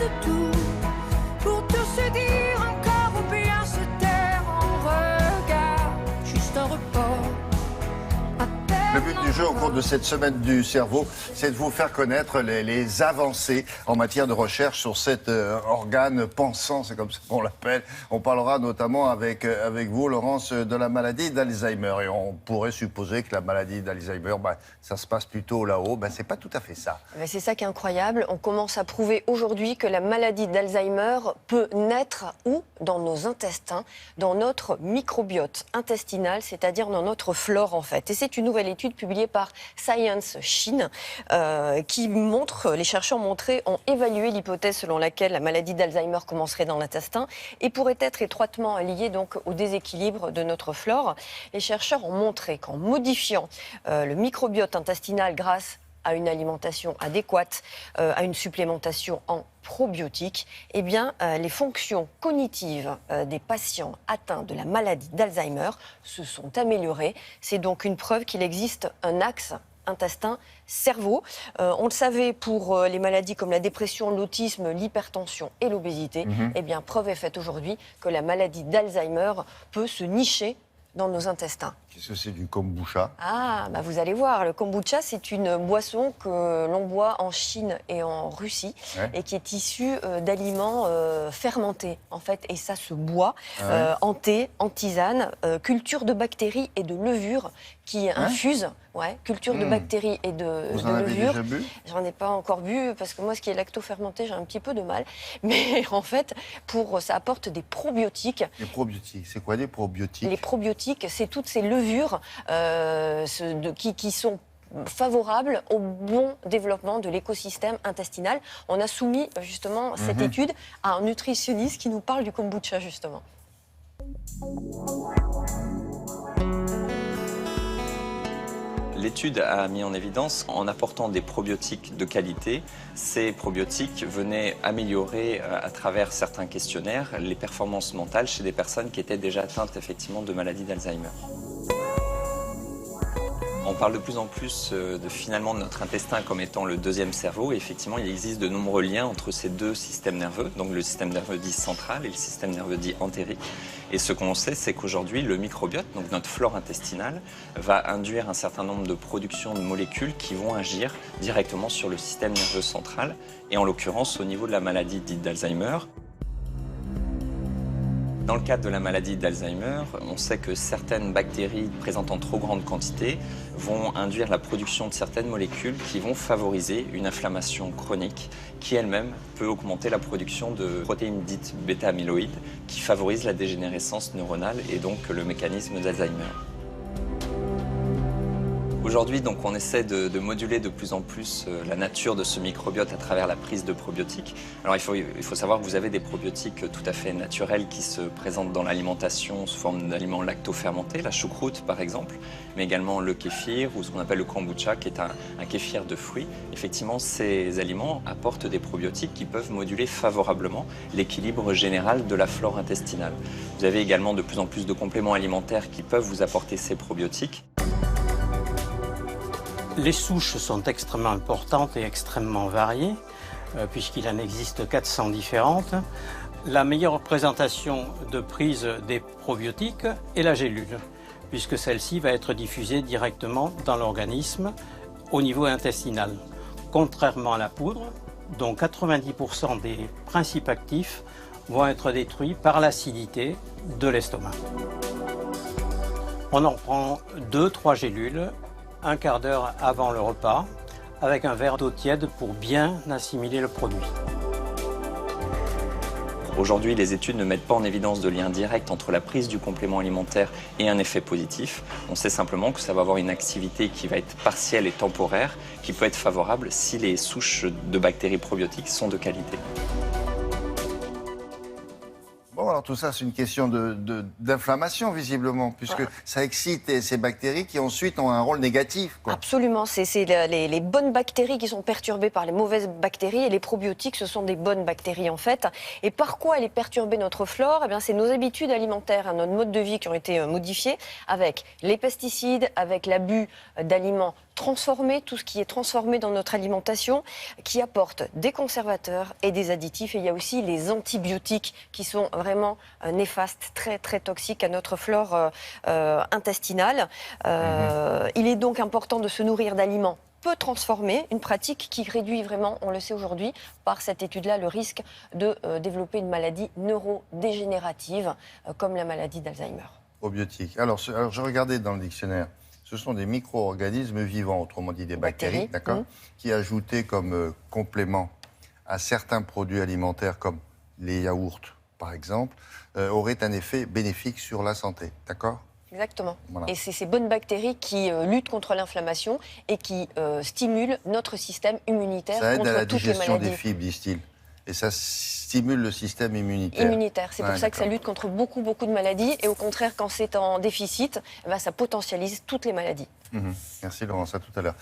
de tout pour tout se dire encore ou bien se taire en regard. Juste un report. Le but du jeu au cours de cette semaine du cerveau, c'est de vous faire connaître les avancées en matière de recherche sur cet organe pensant, c'est comme ça qu'on l'appelle. On parlera notamment avec vous, Laurence, de la maladie d'Alzheimer. Et on pourrait supposer que la maladie d'Alzheimer, ça se passe plutôt là-haut. C'est pas tout à fait ça. C'est ça qui est incroyable. On commence à prouver aujourd'hui que la maladie d'Alzheimer peut naître où? Dans nos intestins, dans notre microbiote intestinal, c'est-à-dire dans notre flore en fait. Et c'est une nouvelle étude publiée par Science Chine qui montre, les chercheurs ont évalué l'hypothèse selon laquelle la maladie d'Alzheimer commencerait dans l'intestin et pourrait être étroitement liée donc au déséquilibre de notre flore. Les chercheurs ont montré qu'en modifiant le microbiote intestinal grâce à une alimentation adéquate, à une supplémentation en probiotiques, eh bien, les fonctions cognitives des patients atteints de la maladie d'Alzheimer se sont améliorées. C'est donc une preuve qu'il existe un axe intestin-cerveau. On le savait pour les maladies comme la dépression, l'autisme, l'hypertension et l'obésité. Eh bien, preuve est faite aujourd'hui que la maladie d'Alzheimer peut se nicher dans nos intestins. Qu'est-ce que c'est du kombucha? Vous allez voir, le kombucha, c'est une boisson que l'on boit en Chine et en Russie et qui est issue d'aliments fermentés, en fait. Et ça se boit en thé, en tisane, culture de bactéries et de levures qui infusent. Culture de bactéries et de levures. Déjà bu? J'en ai pas encore bu parce que moi, ce qui est lacto-fermenté, j'ai un petit peu de mal. Mais en fait, ça apporte des probiotiques. Les probiotiques, c'est quoi les probiotiques? Les probiotiques, c'est toutes ces levures qui sont favorables au bon développement de l'écosystème intestinal. On a soumis justement cette étude à un nutritionniste qui nous parle du kombucha justement. L'étude a mis en évidence, en apportant des probiotiques de qualité, ces probiotiques venaient améliorer à travers certains questionnaires les performances mentales chez des personnes qui étaient déjà atteintes effectivement de maladie d'Alzheimer. On parle de plus en plus finalement de notre intestin comme étant le deuxième cerveau. Et effectivement, il existe de nombreux liens entre ces deux systèmes nerveux, donc le système nerveux dit central et le système nerveux dit entérique. Et ce qu'on sait, c'est qu'aujourd'hui, le microbiote, donc notre flore intestinale, va induire un certain nombre de productions de molécules qui vont agir directement sur le système nerveux central, et en l'occurrence au niveau de la maladie dite d'Alzheimer. Dans le cadre de la maladie d'Alzheimer, on sait que certaines bactéries présentes en trop grande quantité vont induire la production de certaines molécules qui vont favoriser une inflammation chronique qui elle-même peut augmenter la production de protéines dites bêta-amyloïdes qui favorisent la dégénérescence neuronale et donc le mécanisme d'Alzheimer. Aujourd'hui, donc, on essaie de moduler de plus en plus la nature de ce microbiote à travers la prise de probiotiques. Alors, il faut savoir que vous avez des probiotiques tout à fait naturels qui se présentent dans l'alimentation sous forme d'aliments lacto-fermentés, la choucroute par exemple, mais également le kéfir ou ce qu'on appelle le kombucha qui est un kéfir de fruits. Effectivement, ces aliments apportent des probiotiques qui peuvent moduler favorablement l'équilibre général de la flore intestinale. Vous avez également de plus en plus de compléments alimentaires qui peuvent vous apporter ces probiotiques. Les souches sont extrêmement importantes et extrêmement variées, puisqu'il en existe 400 différentes. La meilleure représentation de prise des probiotiques est la gélule, puisque celle-ci va être diffusée directement dans l'organisme au niveau intestinal. Contrairement à la poudre, dont 90% des principes actifs vont être détruits par l'acidité de l'estomac. On en prend 2-3 gélules, un quart d'heure avant le repas, avec un verre d'eau tiède pour bien assimiler le produit. Aujourd'hui, les études ne mettent pas en évidence de lien direct entre la prise du complément alimentaire et un effet positif. On sait simplement que ça va avoir une activité qui va être partielle et temporaire, qui peut être favorable si les souches de bactéries probiotiques sont de qualité. Bon, alors tout ça, c'est une question d'inflammation, visiblement, puisque ça excite ces bactéries qui ensuite ont un rôle négatif, quoi. Absolument, c'est les bonnes bactéries qui sont perturbées par les mauvaises bactéries, et les probiotiques, ce sont des bonnes bactéries en fait. Et par quoi elle est perturbée, notre flore? Eh bien, c'est nos habitudes alimentaires, notre mode de vie qui ont été modifiés avec les pesticides, avec l'abus d'aliments transformer tout ce qui est transformé dans notre alimentation, qui apporte des conservateurs et des additifs. Et il y a aussi les antibiotiques qui sont vraiment néfastes, très très toxiques à notre flore intestinale. Il est donc important de se nourrir d'aliments peu transformés, une pratique qui réduit vraiment, on le sait aujourd'hui, par cette étude-là, le risque de développer une maladie neurodégénérative comme la maladie d'Alzheimer. Probiotiques. Alors, je regardais dans le dictionnaire. Ce sont des micro-organismes vivants, autrement dit des bactéries, d'accord, qui ajoutés comme complément à certains produits alimentaires comme les yaourts, par exemple, auraient un effet bénéfique sur la santé, d'accord ? Exactement. Voilà. Et c'est ces bonnes bactéries qui luttent contre l'inflammation et qui stimulent notre système immunitaire Ça aide contre à la toutes les digestion maladies des fibres, disent-ils. Et ça stimule le système immunitaire. C'est pour ça que ça lutte contre beaucoup de maladies. Et au contraire, quand c'est en déficit, ça potentialise toutes les maladies. Merci Laurence, à tout à l'heure.